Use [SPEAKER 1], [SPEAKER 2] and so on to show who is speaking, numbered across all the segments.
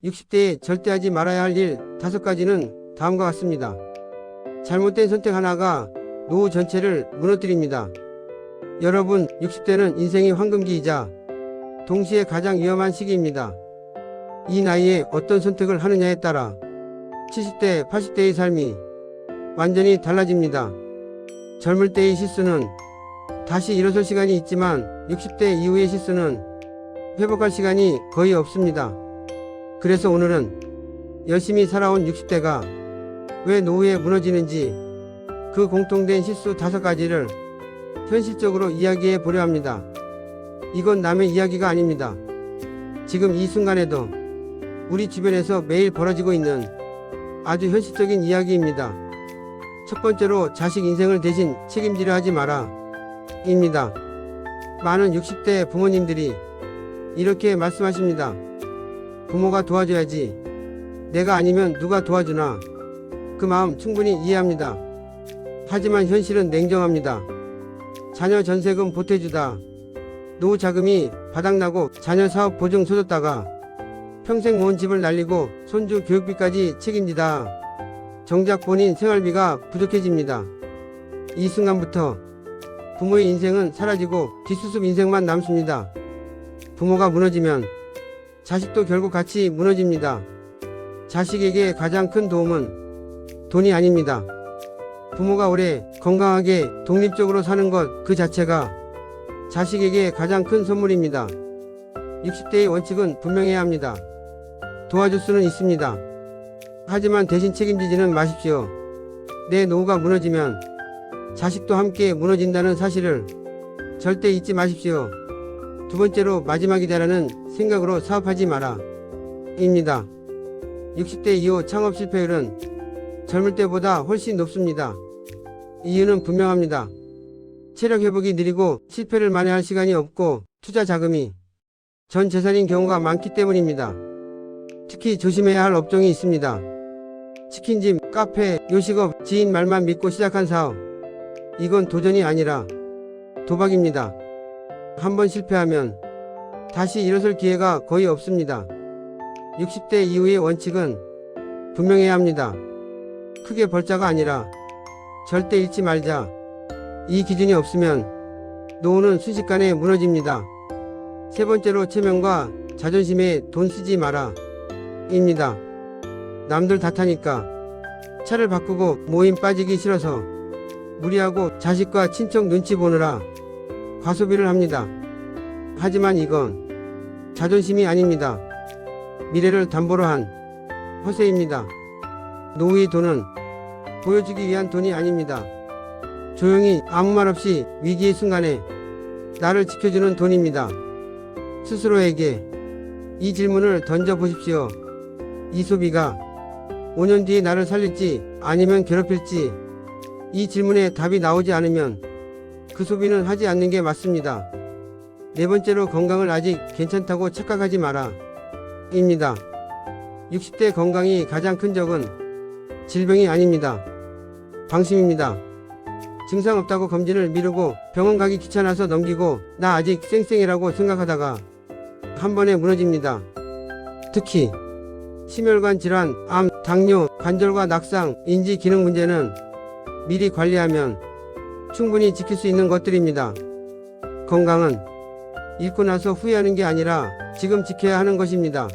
[SPEAKER 1] 60대에 절대 하지 말아야 할 일 5가지는 다음과 같습니다. 잘못된 선택 하나가 노후 전체를 무너뜨립니다. 여러분, 60대는 인생의 황금기이자 동시에 가장 위험한 시기입니다. 이 나이에 어떤 선택을 하느냐에 따라 70대, 80대의 삶이 완전히 달라집니다. 젊을 때의 실수는 다시 일어설 시간이 있지만 60대 이후의 실수는 회복할 시간이 거의 없습니다. 그래서 오늘은 열심히 살아온 60대가 왜 노후에 무너지는지 그 공통된 실수 5가지를 현실적으로 이야기해 보려 합니다. 이건 남의 이야기가 아닙니다. 지금 이 순간에도 우리 주변에서 매일 벌어지고 있는 아주 현실적인 이야기입니다. 첫 번째로 자식 인생을 대신 책임지려 하지 마라 입니다. 많은 60대 부모님들이 이렇게 말씀하십니다. 부모가 도와줘야지. 내가 아니면 누가 도와주나. 그 마음 충분히 이해합니다. 하지만 현실은 냉정합니다. 자녀 전세금 보태주다. 노후 자금이 바닥나고 자녀 사업 보증 서줬다가 평생 모은 집을 날리고 손주 교육비까지 책임지다. 정작 본인 생활비가 부족해집니다. 이 순간부터 부모의 인생은 사라지고 뒷수습 인생만 남습니다. 부모가 무너지면 자식도 결국 같이 무너집니다. 자식에게 가장 큰 도움은 돈이 아닙니다. 부모가 오래 건강하게 독립적으로 사는 것 그 자체가 자식에게 가장 큰 선물입니다. 60대의 원칙은 분명해야 합니다. 도와줄 수는 있습니다. 하지만 대신 책임지지는 마십시오. 내 노후가 무너지면 자식도 함께 무너진다는 사실을 절대 잊지 마십시오. 두 번째로 마지막이다라는 생각으로 사업하지 마라 입니다. 60대 이후 창업 실패율은 젊을 때보다 훨씬 높습니다. 이유는 분명합니다. 체력 회복이 느리고 실패를 만회할 시간이 없고 투자 자금이 전 재산인 경우가 많기 때문입니다. 특히 조심해야 할 업종이 있습니다. 치킨집, 카페, 요식업, 지인 말만 믿고 시작한 사업. 이건 도전이 아니라 도박입니다. 한번 실패하면 다시 일어설 기회가 거의 없습니다. 60대 이후의 원칙은 분명해야 합니다. 크게 벌자가 아니라 절대 잃지 말자. 이 기준이 없으면 노후는 순식간에 무너집니다. 세 번째로 체면과 자존심에 돈 쓰지 마라 입니다. 남들 다 타니까 차를 바꾸고 모임 빠지기 싫어서 무리하고 자식과 친척 눈치 보느라 과소비를 합니다. 하지만 이건 자존심이 아닙니다. 미래를 담보로 한 허세입니다. 노후의 돈은 보여주기 위한 돈이 아닙니다. 조용히 아무 말 없이 위기의 순간에 나를 지켜주는 돈입니다. 스스로에게 이 질문을 던져보십시오. 이 소비가 5년 뒤에 나를 살릴지 아니면 괴롭힐지 이 질문에 답이 나오지 않으면 그 소비는 하지 않는 게 맞습니다. 네 번째로 건강을 아직 괜찮다고 착각하지 마라 입니다. 60대 건강이 가장 큰 적은 질병이 아닙니다. 방심입니다. 증상 없다고 검진을 미루고 병원 가기 귀찮아서 넘기고 나 아직 쌩쌩이라고 생각하다가 한 번에 무너집니다. 특히 심혈관 질환, 암, 당뇨, 관절과 낙상, 인지 기능 문제는 미리 관리하면 충분히 지킬 수 있는 것들입니다. 건강은 잃고 나서 후회하는 게 아니라 지금 지켜야 하는 것입니다.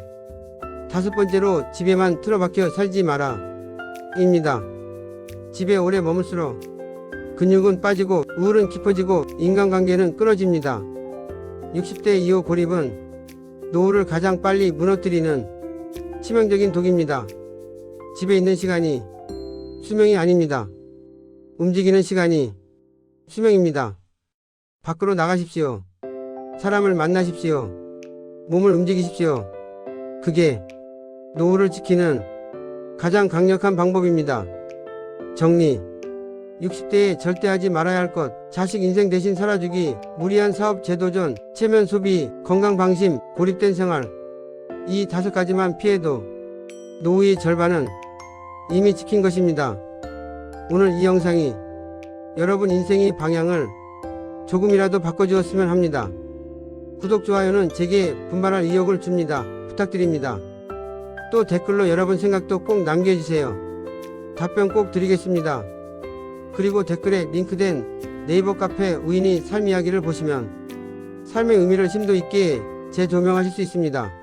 [SPEAKER 1] 다섯 번째로 집에만 틀어박혀 살지 마라 입니다. 집에 오래 머물수록 근육은 빠지고 우울은 깊어지고 인간관계는 끊어집니다. 60대 이후 고립은 노후를 가장 빨리 무너뜨리는 치명적인 독입니다. 집에 있는 시간이 수명이 아닙니다. 움직이는 시간이 수명입니다. 밖으로 나가십시오. 사람을 만나십시오. 몸을 움직이십시오. 그게 노후를 지키는 가장 강력한 방법입니다. 정리. 60대에 절대 하지 말아야 할 것, 자식 인생 대신 살아주기, 무리한 사업 재도전, 체면 소비, 건강 방심, 고립된 생활. 이 5가지만 피해도 노후의 절반은 이미 지킨 것입니다. 오늘 이 영상이 여러분 인생의 방향을 조금이라도 바꿔주었으면 합니다. 구독, 좋아요는 제게 분발할 의욕을 줍니다. 부탁드립니다. 또 댓글로 여러분 생각도 꼭 남겨주세요. 답변 꼭 드리겠습니다. 그리고 댓글에 링크된 네이버 카페 우인이 삶 이야기를 보시면 삶의 의미를 심도 있게 재조명하실 수 있습니다.